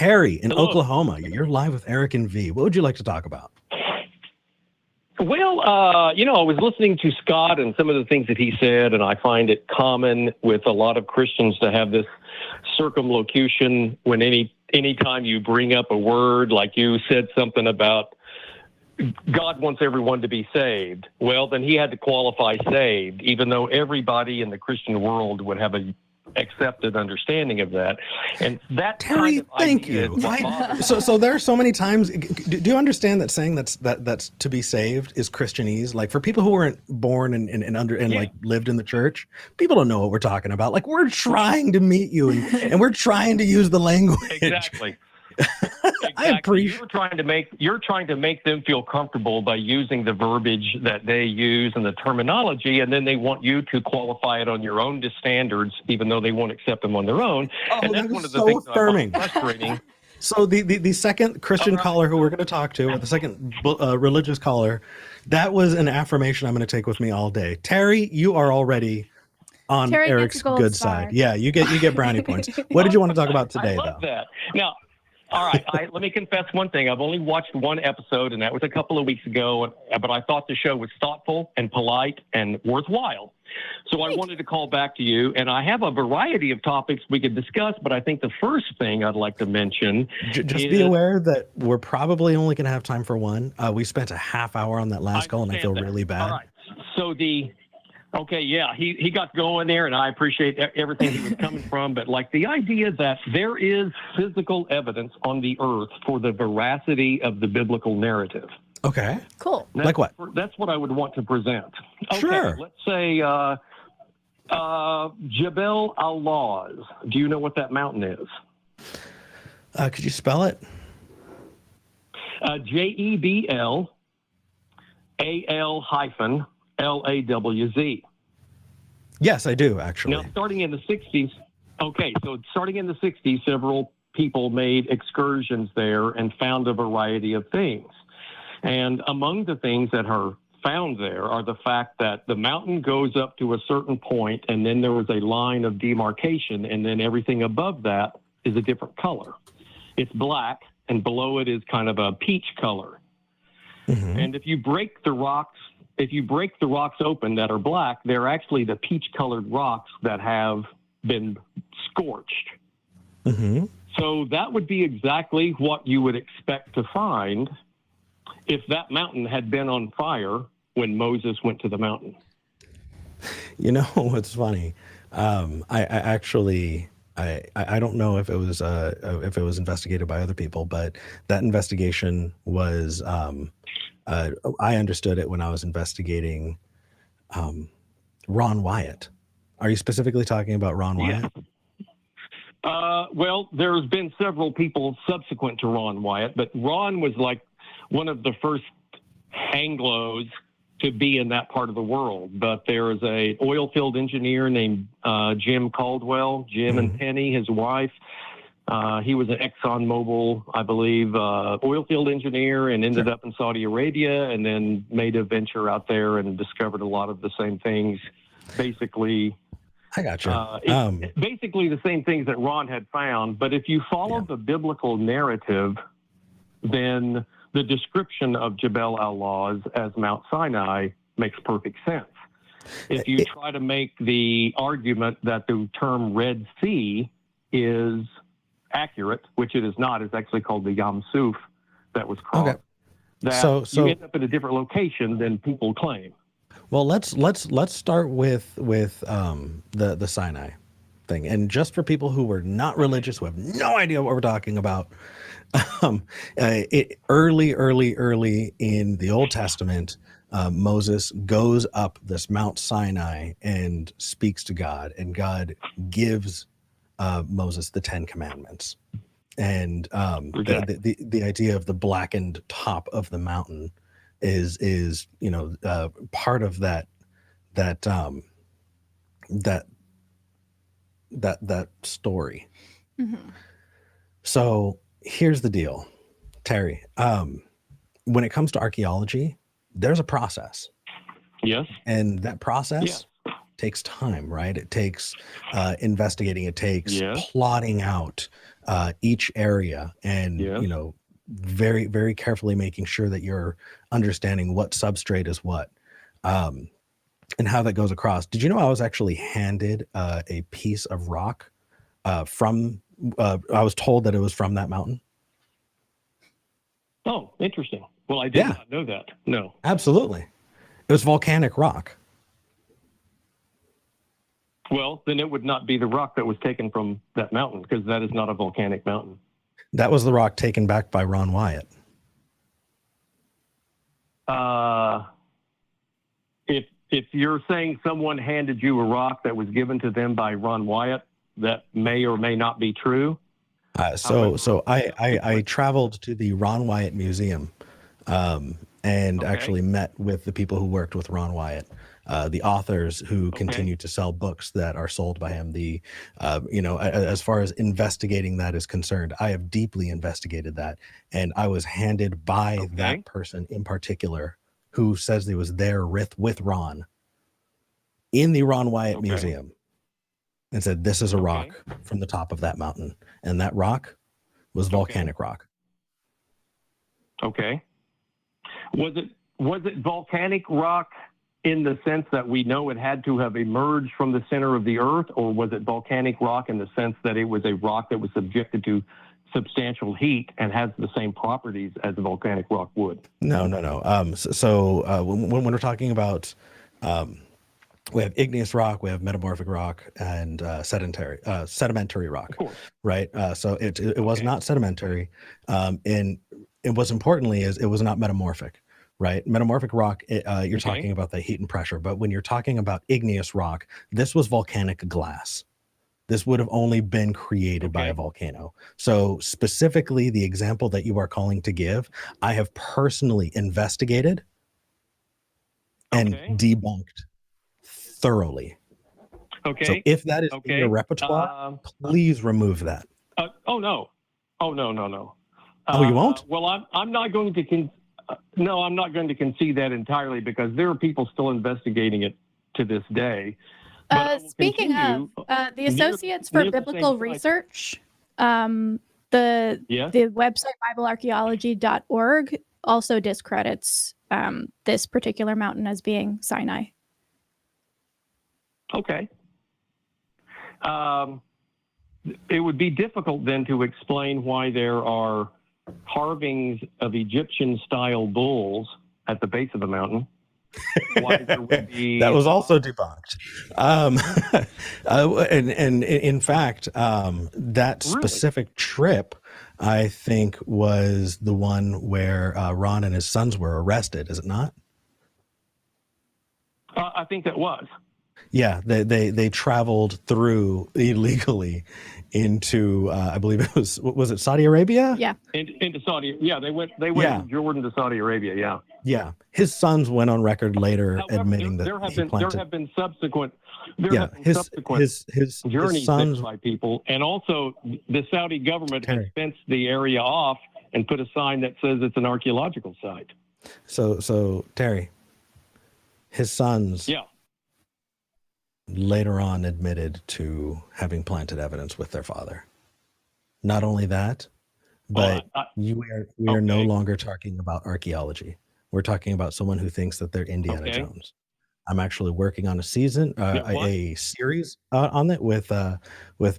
Terry in Hello. Oklahoma. You're live with Eric and V. What would you like to talk about? Well, I was listening to Scott and some of the things that he said, and I find it common with a lot of Christians to have this circumlocution when anytime you bring up a word, like you said something about God wants everyone to be saved. Well, then he had to qualify saved, even though everybody in the Christian world would have a accepted understanding of that. And that Terry, kind of thank idea you. is what bothers So there are so many times. Do you understand that saying that's to be saved is Christianese? Like for people who weren't born and like lived in the church, people don't know what we're talking about. Like we're trying to meet you and we're trying to use the language. Exactly. I appreciate. You're trying to make them feel comfortable by using the verbiage that they use and the terminology, and then they want you to qualify it on your own standards, even though they won't accept them on their own. And that's one of the so things affirming. that I find frustrating. So the second Christian caller who we're going to talk to, or the second religious caller, that was an affirmation I'm going to take with me all day. Terry, you are already on Terry Eric's gets a good star. side. Yeah, you get brownie points. What did you want to talk about today, I love though? that. Now, all right, let me confess one thing. I've only watched one episode, and that was a couple of weeks ago, but I thought the show was thoughtful and polite and worthwhile. So I wanted to call back to you, and I have a variety of topics we could discuss, but I think the first thing I'd like to mention Just be aware that we're probably only going to have time for one. We spent a half hour on that last call, and I feel really bad. All right. So he got going there, and I appreciate everything he was coming from. But like the idea that there is physical evidence on the earth for the veracity of the biblical narrative. Okay. Cool. Like what? That's what I would want to present. Okay, Sure. Let's say Jebel al-Lawz. Do you know what that mountain is? Could you spell it? JEBEL-AL-LAWZ. Yes, I do, actually. Now, starting in the 60s, several people made excursions there and found a variety of things. And among the things that are found there are the fact that the mountain goes up to a certain point, and then there was a line of demarcation, and then everything above that is a different color. It's black, and below it is kind of a peach color. Mm-hmm. And if you break the rocks open that are black, they're actually the peach-colored rocks that have been scorched. Mm-hmm. So that would be exactly what you would expect to find if that mountain had been on fire when Moses went to the mountain. You know what's funny? I actually don't know if it was investigated by other people, but that investigation was I understood it when I was investigating Ron Wyatt. Are you specifically talking about Ron Wyatt? Well, there's been several people subsequent to Ron Wyatt, but Ron was like one of the first Anglos to be in that part of the world. But there is a oil field engineer named Jim Caldwell, Jim and Penny, his wife. He was an ExxonMobil, I believe, oil field engineer, and ended up in Saudi Arabia, and then made a venture out there and discovered a lot of the same things. Basically, I got you. Basically the same things that Ron had found. But if you follow the biblical narrative, then the description of Jebel al-Lawz as Mount Sinai makes perfect sense. If you try to make the argument that the term Red Sea is accurate, which it is not, it's actually called the Yam Suf that was crossed, so you end up in a different location than people claim. Well, let's start with the Sinai thing, and just for people who were not religious, who have no idea what we're talking about, early in the Old Testament, Moses goes up this Mount Sinai and speaks to God, and God gives Moses the 10 Commandments, and the idea of the blackened top of the mountain is part of that story. Mm-hmm. So here's the deal, Terry. When it comes to archaeology, there's a process. Yes. And that process takes time, right? It takes investigating. It takes plotting out each area, and Yes. very, very carefully making sure that you're understanding what substrate is what, and how that goes across. Did you know I was actually handed a piece of rock from? I was told that it was from that mountain. Oh, interesting. Well, I did Yeah. not know that. No. Absolutely, it was volcanic rock. Well, then it would not be the rock that was taken from that mountain, because that is not a volcanic mountain. That was the rock taken back by Ron Wyatt. If you're saying someone handed you a rock that was given to them by Ron Wyatt, that may or may not be true. So I traveled to the Ron Wyatt Museum, and actually met with the people who worked with Ron Wyatt, the authors who continue to sell books that are sold by him. As far as investigating that is concerned, I have deeply investigated that, and I was handed by that person in particular, who says he was there with Ron in the Ron Wyatt Museum, and said, "This is a rock from the top of that mountain," and that rock was volcanic rock. Okay. Was it volcanic rock in the sense that we know it had to have emerged from the center of the earth, or was it volcanic rock in the sense that it was a rock that was subjected to substantial heat and has the same properties as the volcanic rock would? No. When we're talking about, we have igneous rock, we have metamorphic rock, and sedimentary rock, right? So it was not sedimentary, and what's importantly is it was not metamorphic, right? Metamorphic rock, you're talking about the heat and pressure, but when you're talking about igneous rock, this was volcanic glass. This would have only been created by a volcano. So specifically, the example that you are calling to give, I have personally investigated and debunked thoroughly. So if that is in your repertoire, please remove that. No. Oh, you won't? Well, I'm not going to. I'm not going to concede that entirely, because there are people still investigating it to this day. Speaking of the Associates for Biblical Research, the website BibleArchaeology.org also discredits this particular mountain as being Sinai. Okay. It would be difficult then to explain why there are carvings of Egyptian-style bulls at the base of the mountain. Why there would be... That was also debunked. And in fact, that specific trip, I think, was the one where Ron and his sons were arrested, is it not? I think that was. Yeah, they traveled through illegally into I believe it was it Saudi Arabia? Yeah. Into Saudi. Yeah, they went from Jordan to Saudi Arabia, yeah. Yeah. His sons went on record later admitting that there have been subsequent his journeys sons by people, and also the Saudi government has fenced the area off and put a sign that says it's an archaeological site. So Terry, his sons later on admitted to having planted evidence with their father. Not only that, but we are no longer talking about archaeology. We're talking about someone who thinks that they're Indiana Jones. I'm actually working on a series on it with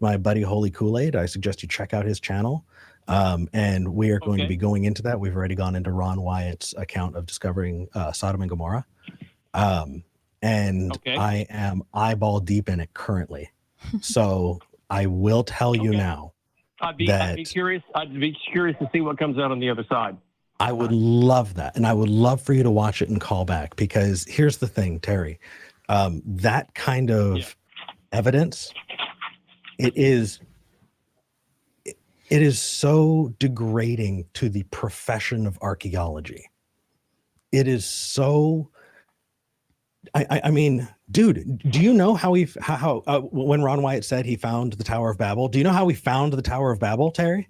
my buddy Holy Kool-Aid. I suggest you check out his channel. And we are going to be going into that. We've already gone into Ron Wyatt's account of discovering Sodom and Gomorrah. I am eyeball deep in it currently. So I will tell you now. I'd be curious to see what comes out on the other side. I would love that. And I would love for you to watch it and call back, because here's the thing, Terry, that kind of evidence, it is so degrading to the profession of archaeology. It is so, I mean, dude, do you know how when Ron Wyatt said he found the Tower of Babel, do you know how he found the Tower of Babel, Terry?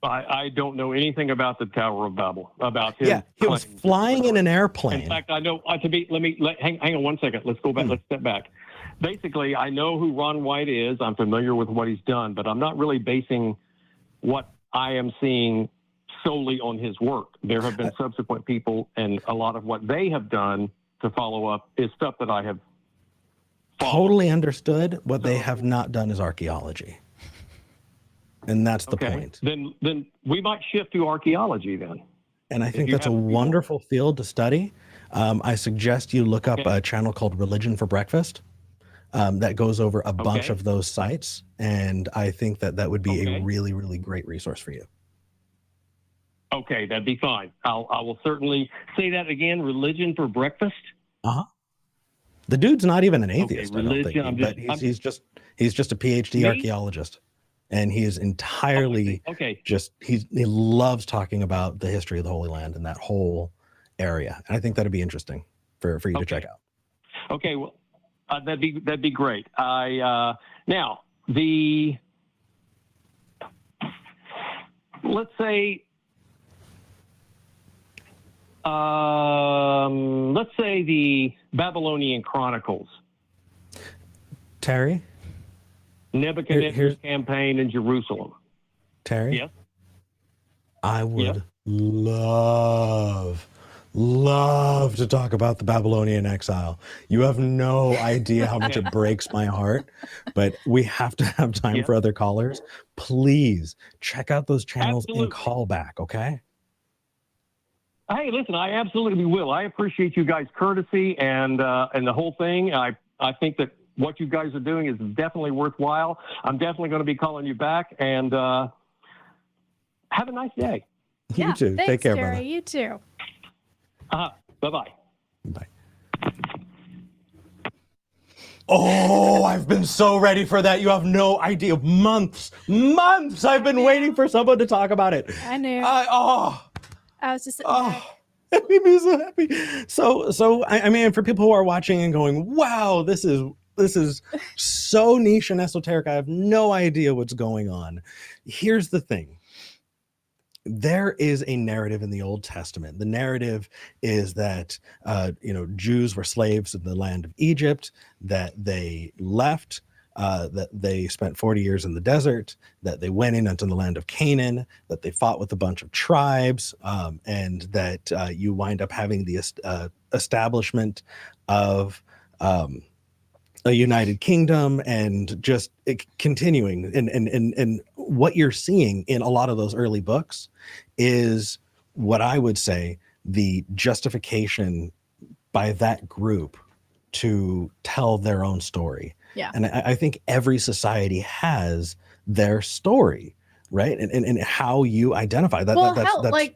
I don't know anything about the Tower of Babel, about his he was flying in an airplane. In fact, I know, hang on one second. Let's go back. Let's step back. basically, I know who Ron Wyatt is. I'm familiar with what he's done, but I'm not really basing what I am seeing solely on his work. There have been subsequent people, and a lot of what they have done to follow up is stuff that I have followed. Totally understood. What they have not done is archaeology. And that's the point. Then we might shift to archaeology then. And I think that's a wonderful field to study. I suggest you look up a channel called Religion for Breakfast that goes over a bunch of those sites. And I think that would be a really, really great resource for you. Okay, that'd be fine. I will certainly say that again. Religion for Breakfast. The dude's not even an atheist. Religion, but he's just a PhD archaeologist, and he is entirely he loves talking about the history of the Holy Land and that whole area. And I think that'd be interesting for you to check out. Okay, well, that'd be great. Now let's say. Let's say the Babylonian Chronicles. Terry? Nebuchadnezzar's campaign in Jerusalem. Terry? Yes? I would love to talk about the Babylonian exile. You have no idea how much it breaks my heart, but we have to have time for other callers. Please check out those channels and call back, okay? Hey, listen, I absolutely will. I appreciate you guys' courtesy and the whole thing. I think that what you guys are doing is definitely worthwhile. I'm definitely going to be calling you back, and have a nice day. You too. Thanks, take care, Terry. brother. You too. Bye-bye. Bye. Oh, I've been so ready for that. You have no idea. Months I've been waiting for someone to talk about it. I knew. I was just it made me so happy. So I mean, for people who are watching and going, wow, this is so niche and esoteric, I have no idea what's going on. Here's the thing. There is a narrative in the Old Testament. The narrative is that Jews were slaves in the land of Egypt, that they left, that they spent 40 years in the desert, that they went into the land of Canaan, that they fought with a bunch of tribes, and that you wind up having the establishment of a united kingdom, and just continuing. And what you're seeing in a lot of those early books is what I would say the justification by that group to tell their own story. Yeah. And I think every society has their story, right? And how you identify that. Well, that's like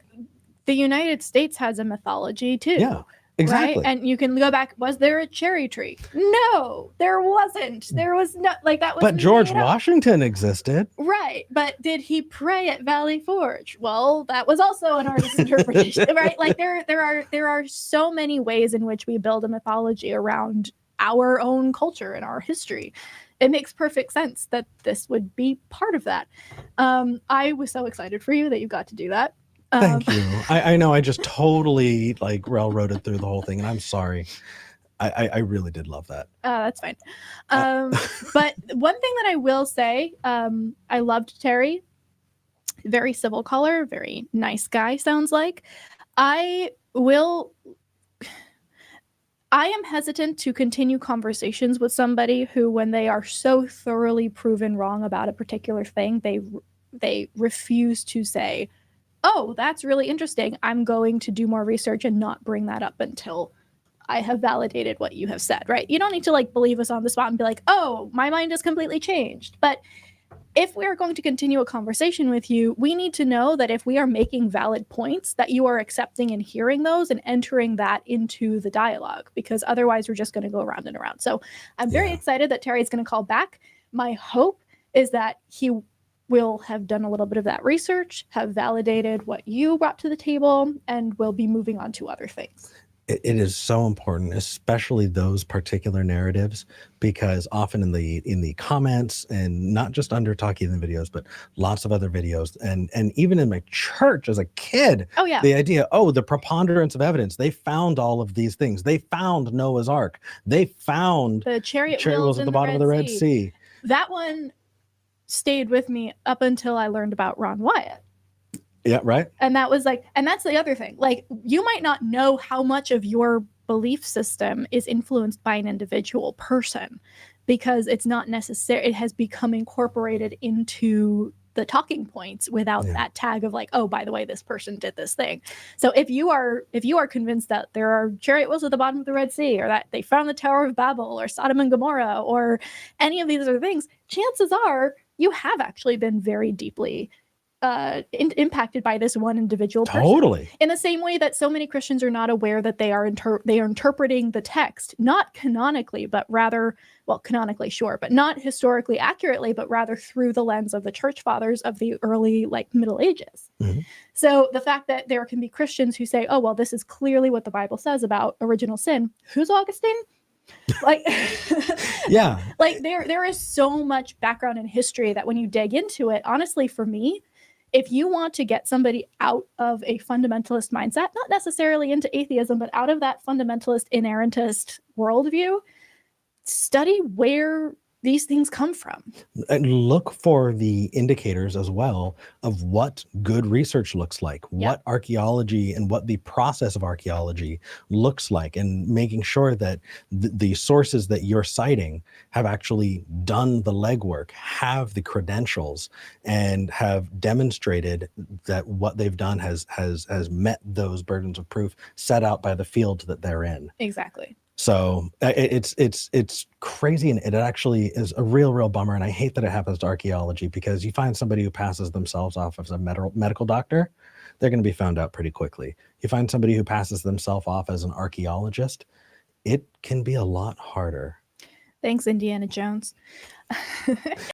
the United States has a mythology too. Yeah, exactly. Right? And you can go back. Was there a cherry tree? No, there wasn't. There was not, like, that was. But George Washington existed. Right. But did he pray at Valley Forge? Well, that was also an artist's interpretation, right? Like there are so many ways in which we build a mythology around our own culture and our history. It makes perfect sense that this would be part of that. I was so excited for you that you got to do that. Thank you. I know I just totally railroaded through the whole thing, and I'm sorry. I really did love that. That's fine. But one thing that I will say, I loved Terry. Very civil caller, very nice guy, sounds like. I am hesitant to continue conversations with somebody who, when they are so thoroughly proven wrong about a particular thing, they refuse to say, oh, that's really interesting. I'm going to do more research and not bring that up until I have validated what you have said, right? You don't need to believe us on the spot and be like, oh, my mind has completely changed. But if we are going to continue a conversation with you, we need to know that if we are making valid points, that you are accepting and hearing those and entering that into the dialogue, because otherwise we're just going to go around and around. So I'm very excited that Terry is going to call back. My hope is that he will have done a little bit of that research, have validated what you brought to the table, and will be moving on to other things. It is so important, especially those particular narratives, because often in the comments, and not just under Talking in the videos, but lots of other videos, and even in my church as a kid, Oh yeah. the idea, oh, the preponderance of evidence, they found all of these things. They found Noah's Ark. They found The chariot wheels wheels at in the bottom of the Red Sea. That one stayed with me up until I learned about Ron Wyatt. Yeah, right. And that was like, and that's the other thing. Like, you might not know how much of your belief system is influenced by an individual person, because it's not necessary. It has become incorporated into the talking points without that tag of like, oh, by the way, this person did this thing. So if you are convinced that there are chariot wheels at the bottom of the Red Sea, or that they found the Tower of Babel, or Sodom and Gomorrah, or any of these other things, chances are you have actually been very deeply impacted by this one individual person. Totally. In the same way that so many Christians are not aware that they are interpreting the text not canonically, but rather, well, canonically, sure, but not historically accurately, but rather through the lens of the church fathers of the early, like, Middle Ages. Mm-hmm. So the fact that there can be Christians who say, oh, well, this is clearly what the Bible says about original sin. Who's Augustine? Like, yeah, like there is so much background and history that when you dig into it, honestly, for me, if you want to get somebody out of a fundamentalist mindset, not necessarily into atheism, but out of that fundamentalist inerrantist worldview, study where these things come from. And look for the indicators as well of what good research looks like, what archaeology and what the process of archaeology looks like, and making sure that the sources that you're citing have actually done the legwork, have the credentials, and have demonstrated that what they've done has met those burdens of proof set out by the field that they're in. Exactly. So it's crazy, and it actually is a real bummer. And I hate that it happens to archaeology, because you find somebody who passes themselves off as a medical doctor, they're going to be found out pretty quickly. You find somebody who passes themselves off as an archaeologist, it can be a lot harder. Thanks, Indiana Jones.